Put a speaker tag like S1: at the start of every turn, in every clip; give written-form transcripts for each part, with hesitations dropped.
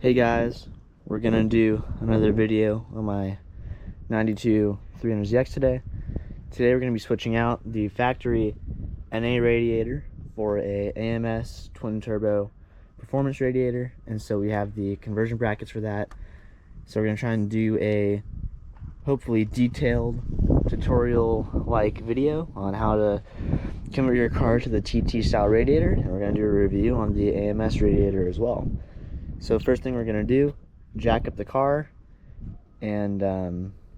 S1: Hey guys, we're gonna do another video on my 92 300ZX today. Today we're gonna be switching out the factory NA radiator for a AMS twin turbo performance radiator, and so we have the conversion brackets for that. So we're gonna try and do a hopefully detailed tutorial like video on how to convert your car to the TT style radiator, and we're gonna do a review on the AMS radiator as well. So first thing we're gonna do, jack up the car and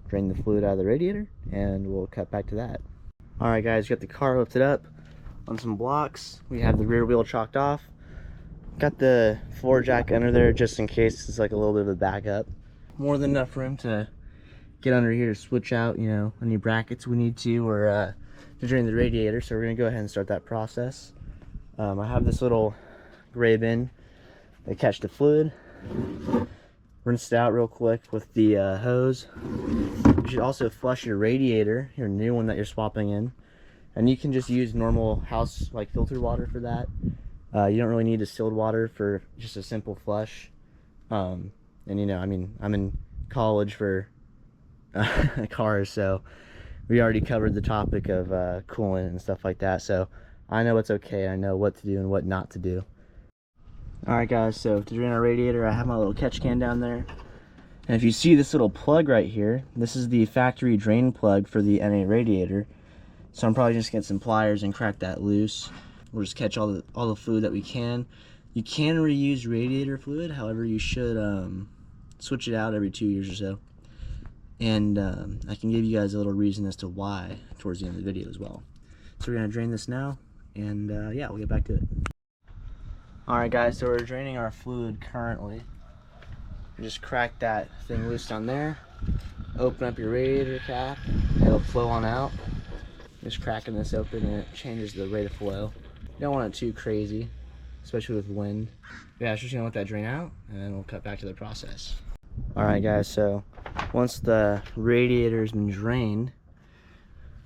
S1: drain the fluid out of the radiator, and we'll cut back to that. Alright guys, got the car lifted up on some blocks. We have the rear wheel chalked off. Got the floor jack under there just in case it's like a little bit of a backup. More than enough room to get under here to switch out, you know, any brackets we need to, or to drain the radiator. So we're gonna go ahead and start that process. I have this little gray bin. They catch the fluid, rinse it out real quick with the hose. You should also flush your radiator, your new one that you're swapping in, and you can just use normal house like filtered water for that. You don't really need distilled water for just a simple flush. And you know, I mean, I'm in college for cars, so we already covered the topic of coolant and stuff like that, so I know it's okay. I know what to do and what not to do. Alright guys, so to drain our radiator, I have my little catch can down there. And if you see this little plug right here, this is the factory drain plug for the NA radiator. So I'm probably just gonna get some pliers and crack that loose. We'll just catch all the fluid that we can. You can reuse radiator fluid, however you should switch it out every 2 years or so. And I can give you guys a little reason as to why towards the end of the video as well. So we're gonna drain this now, and yeah, we'll get back to it. Alright guys, so we're draining our fluid currently. Just crack that thing loose down there, open up your radiator cap, it'll flow on out. Just cracking this open and it changes the rate of flow. You don't want it too crazy, especially with wind. Yeah, just gonna let that drain out, and then we'll cut back to the process. Alright guys, so once the radiator's been drained,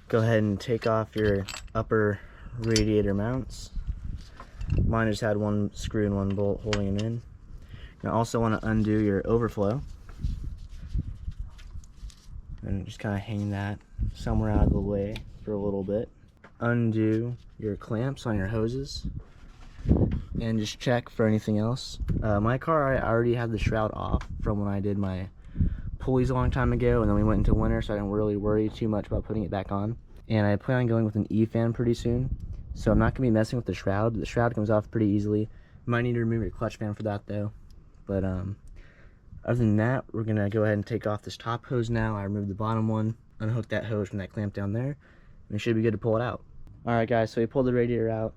S1: go ahead and take off your upper radiator mounts. Mine just had one screw and one bolt holding them in. You also want to undo your overflow and just kind of hang that somewhere out of the way for a little bit. Undo your clamps on your hoses and just check for anything else. My car, I already had the shroud off from when I did my pulleys a long time ago, and then we went into winter, so I didn't really worry too much about putting it back on. And I plan on going with an E-fan pretty soon. So I'm not going to be messing with the shroud. The shroud comes off pretty easily. Might need to remove your clutch fan for that though. But other than that, we're going to go ahead and take off this top hose now. I removed the bottom one, unhook that hose from that clamp down there, and it should be good to pull it out. Alright guys, so we pulled the radiator out.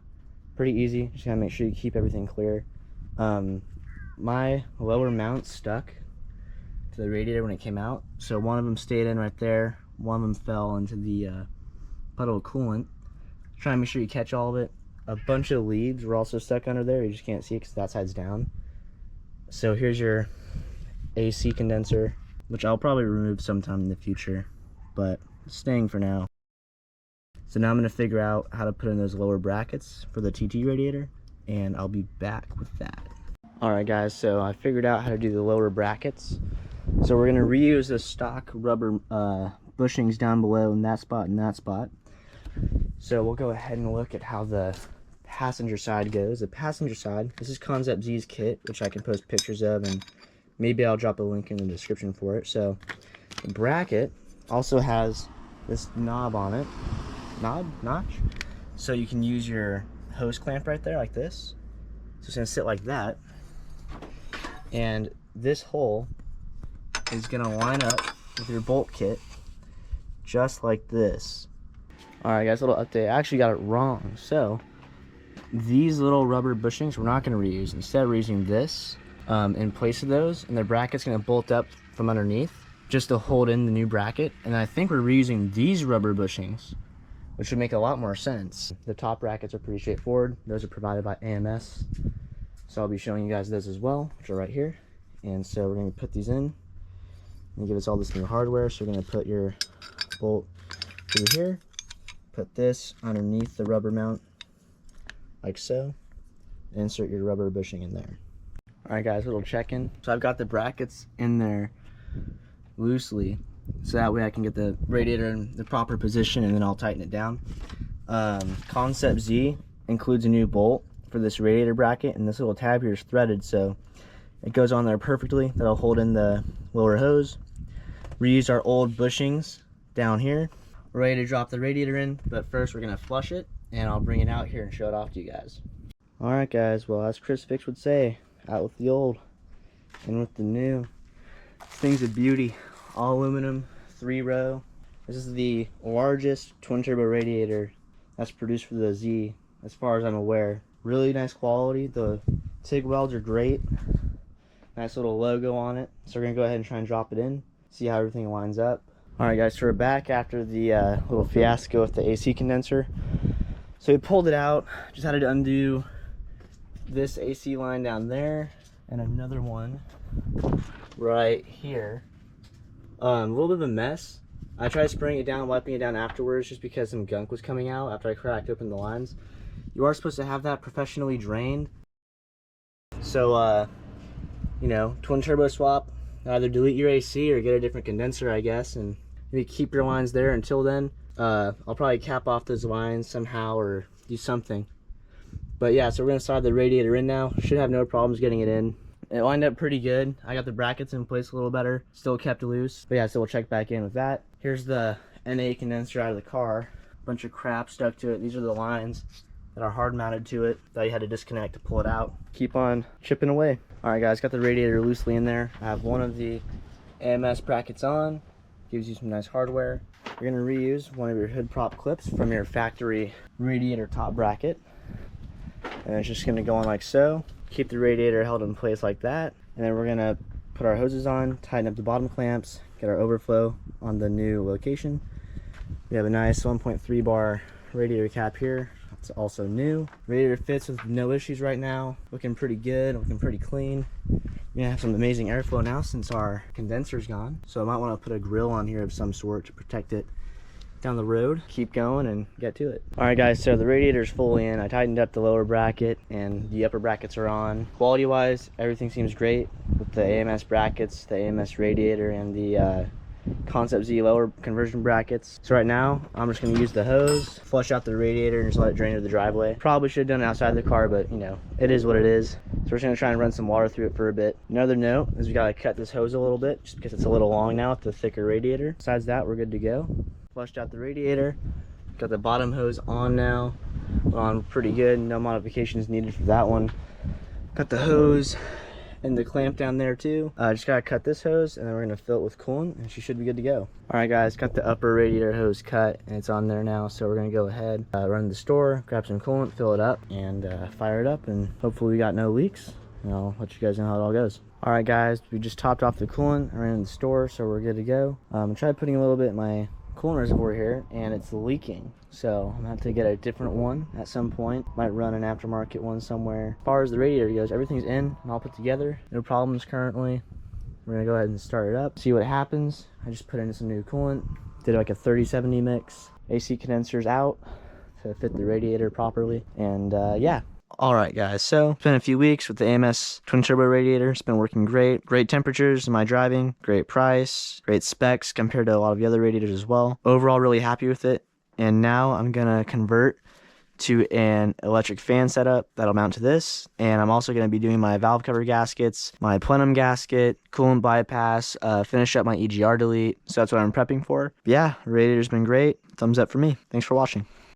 S1: Pretty easy. Just got to make sure you keep everything clear. My lower mount stuck to the radiator when it came out. So one of them stayed in right there. One of them fell into the puddle of coolant. Try and make sure you catch all of it. A bunch of leads were also stuck under there. You just can't see it because that side's down. So here's your AC condenser, which I'll probably remove sometime in the future, but it's staying for now. So now I'm going to figure out how to put in those lower brackets for the TT radiator, and I'll be back with that. Alright guys, so I figured out how to do the lower brackets. So we're going to reuse the stock rubber bushings down below in that spot and that spot. So we'll go ahead and look at how the passenger side goes. The passenger side, this is Concept Z's kit, which I can post pictures of, and maybe I'll drop a link in the description for it. So the bracket also has this knob on it, notch, so you can use your hose clamp right there like this. So it's gonna sit like that, and this hole is gonna line up with your bolt kit just like this. Alright guys, little update. I actually got it wrong. So these little rubber bushings we're not going to reuse. Instead we're using this in place of those, and the bracket's going to bolt up from underneath just to hold in the new bracket. And I think we're reusing these rubber bushings, which would make a lot more sense. The top brackets are pretty straightforward. Those are provided by AMS, so I'll be showing you guys those as well, which are right here. And so we're going to put these in and give us all this new hardware. So we're going to put your bolt through here, put this underneath the rubber mount like so, and insert your rubber bushing in there. Alright guys, little check-in. So I've got the brackets in there loosely, so that way I can get the radiator in the proper position and then I'll tighten it down. Concept Z includes a new bolt for this radiator bracket, and this little tab here is threaded, so it goes on there perfectly. That'll hold in the lower hose. Reuse our old bushings down here. We're ready to drop the radiator in, but first we're gonna flush it, and I'll bring it out here and show it off to you guys. Alright guys, well, as Chris Fix would say, out with the old, in with the new. This thing's a beauty. All aluminum, 3-row. This is the largest twin turbo radiator that's produced for the Z, as far as I'm aware. Really nice quality. The TIG welds are great. Nice little logo on it. So we're gonna go ahead and try and drop it in, see how everything lines up. Alright guys, so we're back after the little fiasco with the AC condenser. So we pulled it out, just had to undo this AC line down there and another one right here. A little bit of a mess. I tried spraying it down, wiping it down afterwards, just because some gunk was coming out after I cracked open the lines. You are supposed to have that professionally drained. So you know, twin turbo swap, either delete your AC or get a different condenser, I guess, and maybe keep your lines there until then. I'll probably cap off those lines somehow or do something. But yeah, so we're gonna slide the radiator in now. Should have no problems getting it in. It lined up pretty good. I got the brackets in place a little better. Still kept loose. But yeah, so we'll check back in with that. Here's the NA condenser out of the car. Bunch of crap stuck to it. These are the lines that are hard mounted to it that you had to disconnect to pull it out. Keep on chipping away. Alright guys, got the radiator loosely in there. I have one of the AMS brackets on. Gives you some nice hardware. You're gonna reuse one of your hood prop clips from your factory radiator top bracket. And it's just gonna go on like so. Keep the radiator held in place like that. And then we're gonna put our hoses on, tighten up the bottom clamps, get our overflow on the new location. We have a nice 1.3 bar radiator cap here. It's also new. Radiator fits with no issues right now. Looking pretty good, looking pretty clean. We're gonna have some amazing airflow now since our condenser's gone. So I might wanna put a grill on here of some sort to protect it down the road. Keep going and get to it. All right guys, so the radiator's fully in. I tightened up the lower bracket and the upper brackets are on. Quality wise, everything seems great with the AMS brackets, the AMS radiator, and the Concept Z lower conversion brackets. So right now, I'm just gonna use the hose, flush out the radiator, and just let it drain to the driveway. Probably should have done it outside the car, but you know, it is what it is. So we're just gonna try and run some water through it for a bit. Another note is we gotta cut this hose a little bit, just because it's a little long now with the thicker radiator. Besides that, we're good to go. Flushed out the radiator. Got the bottom hose on now. On pretty good, no modifications needed for that one. Got the hose and the clamp down there too. Just gotta cut this hose and then we're gonna fill it with coolant and she should be good to go. Alright guys, got the upper radiator hose cut and it's on there now, so we're gonna go ahead, run to the store, grab some coolant, fill it up, and fire it up, and hopefully we got no leaks, and I'll let you guys know how it all goes. Alright guys, we just topped off the coolant, I ran in the store, so we're good to go. I tried putting a little bit in my coolant reservoir here and it's leaking, so I'm gonna have to get a different one at some point. Might run an aftermarket one somewhere. As far as the radiator goes, everything's in and all put together, no problems currently. We're gonna go ahead and start it up, see what happens. I just put in some new coolant, did like a 30-70 mix. AC condensers out to fit the radiator properly, and yeah. Alright guys, so it's been a few weeks with the AMS twin turbo radiator. It's been working great. Great temperatures in my driving, great price, great specs compared to a lot of the other radiators as well. Overall, really happy with it. And now I'm gonna convert to an electric fan setup that'll mount to this. And I'm also gonna be doing my valve cover gaskets, my plenum gasket, coolant bypass, finish up my EGR delete. So that's what I'm prepping for. But yeah, radiator's been great. Thumbs up for me. Thanks for watching.